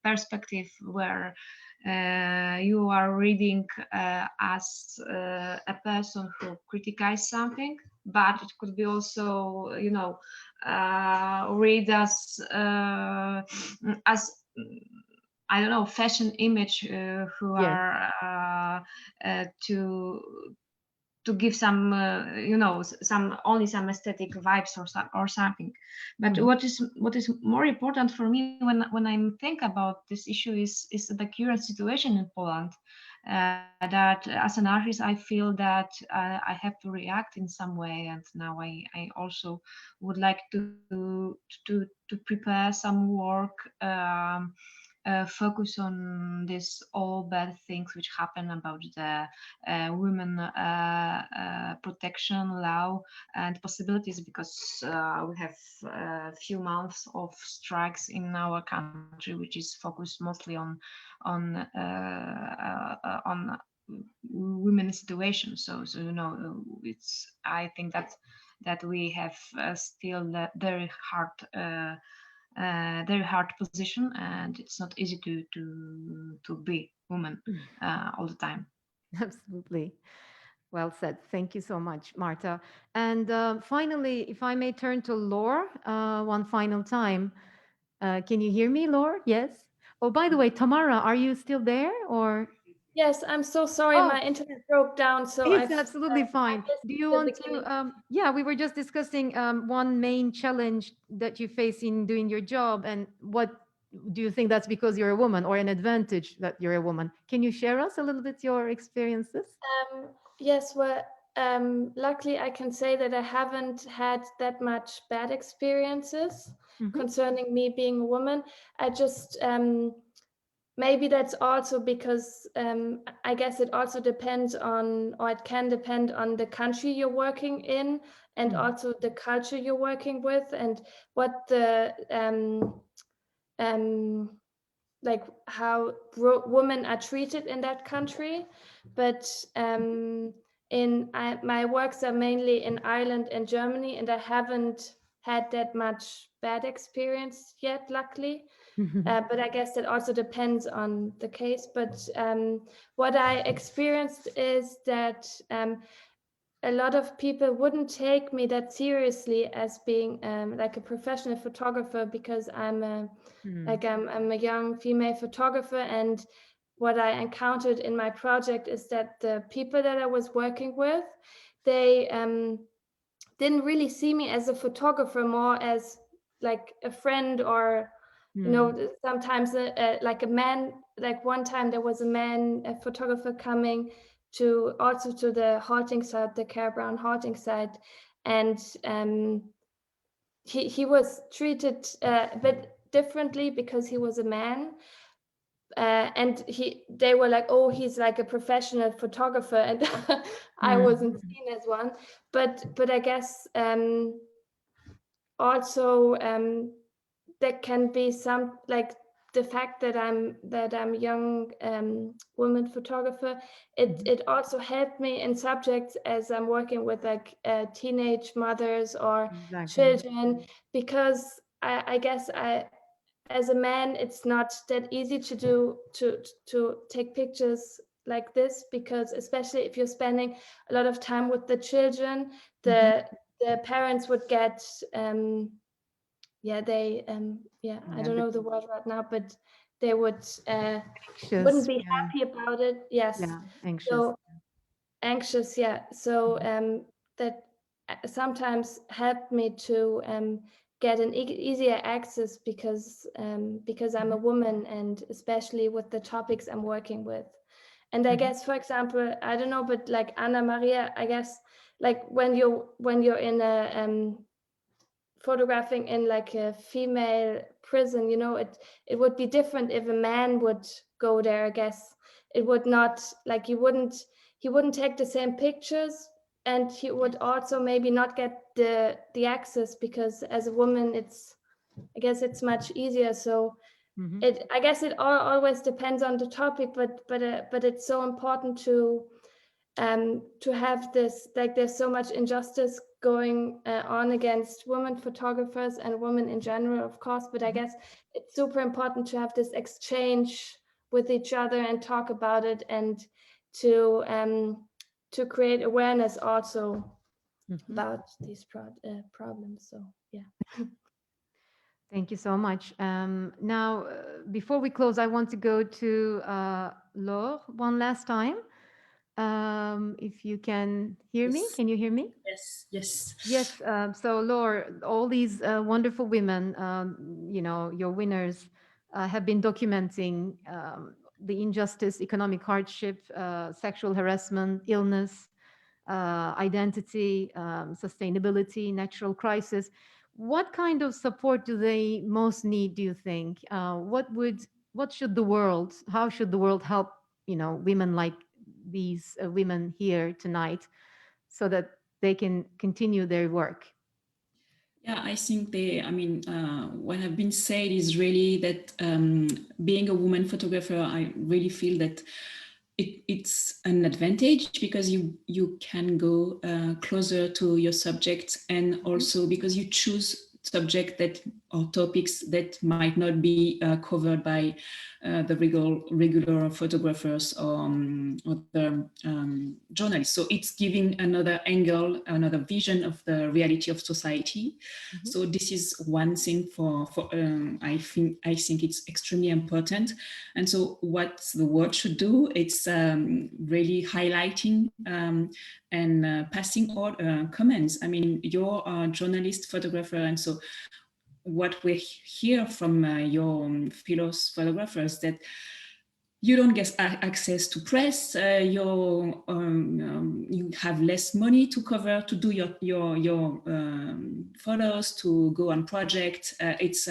perspective where you are reading as a person who criticizes something, but it could be also, you know, read as I don't know, fashion image who are to give some you know, some aesthetic vibes or something. But what is more important for me when I think about this issue is the current situation in Poland. That as an artist I feel that I have to react in some way, and now I also would like to prepare some work, focus on this all bad things which happen about the women protection law and possibilities, because we have a few months of strikes in our country, which is focused mostly on women's situation. So you know, it's, I think that we have still a very hard position, and it's not easy to be woman all the time. Absolutely. Well said. Thank you so much, Marta. And finally, if I may turn to Laure one final time. Can you hear me, Laure? Yes. Oh, by the way, Tamara, are you still there or? Yes, I'm so sorry. Oh, My internet broke down, so it's absolutely fine. Do you want beginning. to? Yeah, we were just discussing one main challenge that you face in doing your job, and what do you think that's because you're a woman, or an advantage that you're a woman? Can you share us a little bit your experiences? Yes, well, luckily I can say that I haven't had that much bad experiences concerning me being a woman. I just maybe that's also because I guess it also depends on, or it can depend on the country you're working in, and also the culture you're working with, and what the like how women are treated in that country. But my works are mainly in Ireland and Germany, and I haven't had that much bad experience yet, luckily. But I guess that also depends on the case. But what I experienced is that a lot of people wouldn't take me that seriously as being like a professional photographer, because I'm a young female photographer. And what I encountered in my project is that the people that I was working with, they didn't really see me as a photographer, more as like a friend, or you know, sometimes like a man. Like one time there was a photographer coming to the halting site, the Carrowbrowne halting site, and he was treated a bit differently because he was a man. And they were like, oh, he's like a professional photographer, and I wasn't seen as one. But I guess also there can be some, like, the fact that I'm young woman photographer, it also helped me in subjects as I'm working with like teenage mothers or children, because I guess as a man it's not that easy to take pictures like this, because especially if you're spending a lot of time with the children, the parents would get yeah, they yeah, I Yeah, don't know the word right now, but they would wouldn't anxious. be Yeah, happy about it. Yes. yeah, anxious. So anxious, yeah. So that sometimes helped me to get an easier access because I'm a woman, and especially with the topics I'm working with. And I guess, for example, I don't know, but like Anna Maria, I guess, like when you're in a photographing in like a female prison, it would be different if a man would go there. I guess it would not, like, he wouldn't take the same pictures, and he would also maybe not get the access, because as a woman I guess it's much easier. So I guess it always depends on the topic, but it's so important to have this, like, there's so much injustice going on against women photographers and women in general, of course, but I guess it's super important to have this exchange with each other and talk about it, and to create awareness also about these problems. So yeah. Thank you so much. Now, before we close, I want to go to Laure one last time. If you can hear me, Yes, can you hear me? yes, yes. Yes. So, Laure, all these wonderful women, your winners, have been documenting the injustice, economic hardship, sexual harassment, illness, identity, sustainability, natural crisis. What kind of support do they most need, do you think? What should the world, how should the world help, women like these women here tonight so that they can continue their work? Yeah, I think what have been said is really that being a woman photographer, I really feel that it's an advantage because you can go closer to your subject, and also because you choose subject that or topics that might not be covered by the regular photographers or the journalists. So it's giving another angle, another vision of the reality of society. So this is one thing for I think it's extremely important. And so what the world should do, it's really highlighting and passing all comments. I mean, you're a journalist, photographer, and so what we hear from your fellow photographers that you don't get access to press. You have less money to cover to do your photos, to go on project. It's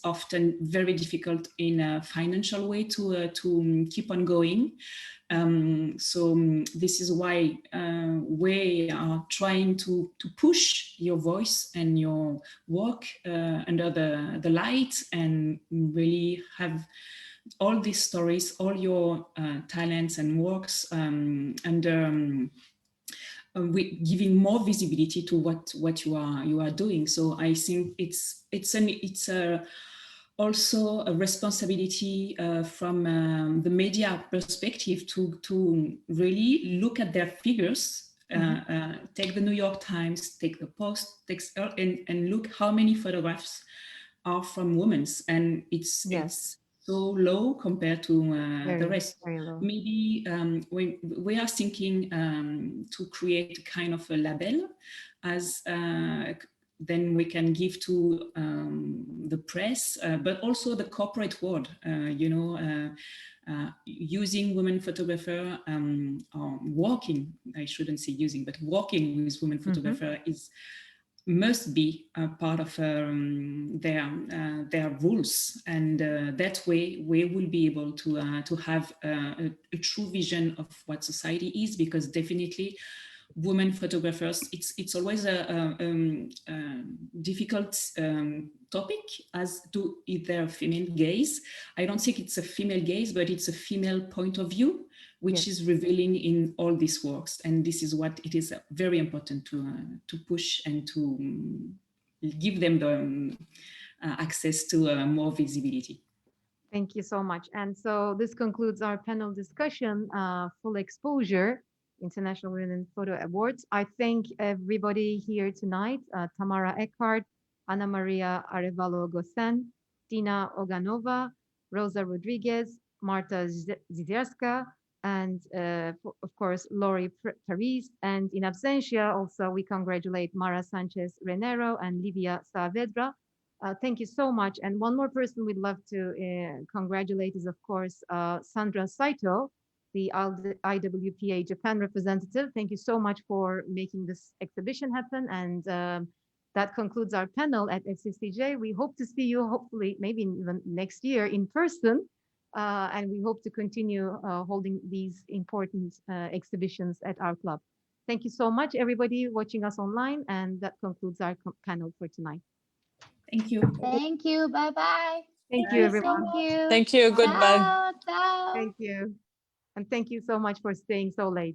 often very difficult in a financial way to keep on going. So this is why we are trying to push your voice and your work under the light, and really have all these stories, all your talents and works under giving more visibility to what you are doing. So I think it's also a responsibility from the media perspective to really look at their figures. Take the New York Times, take the Post, and look how many photographs are from women, and it's so low compared to the rest. Very low. Maybe we are thinking to create a kind of a label, as then we can give to the press, but also the corporate world, using women photographer, or working, I shouldn't say using, but working with women photographer must be a part of their rules, and that way we will be able to have a true vision of what society is, because definitely women photographers, it's always a difficult topic, as to either female gaze. I don't think it's a female gaze, but it's a female point of view, which is revealing in all these works. And this is what it is very important to push and to give them the access to more visibility. Thank you so much. And so this concludes our panel discussion, Full Exposure, International Women in Photo Awards. I thank everybody here tonight, Tamara Eckhardt, Ana Maria Arevalo Gosen, Dina Oganova, Rosa Rodriguez, Marta Zgierska, and of course, Laure Parise. And in absentia, also, we congratulate Mara Sanchez Renero and Livia Saavedra. Thank you so much. And one more person we'd love to congratulate is, of course, Sandra Saito, the IWPA Japan representative. Thank you so much for making this exhibition happen. And that concludes our panel at FCCJ. We hope to see you, hopefully, maybe even next year in person. And we hope to continue holding these important exhibitions at our club. Thank you so much, everybody watching us online. And that concludes our panel for tonight. Thank you. Thank you. Bye-bye. Thank you, everyone. Thank you. Thank you. Goodbye. Ciao, ciao. Thank you. And thank you so much for staying so late.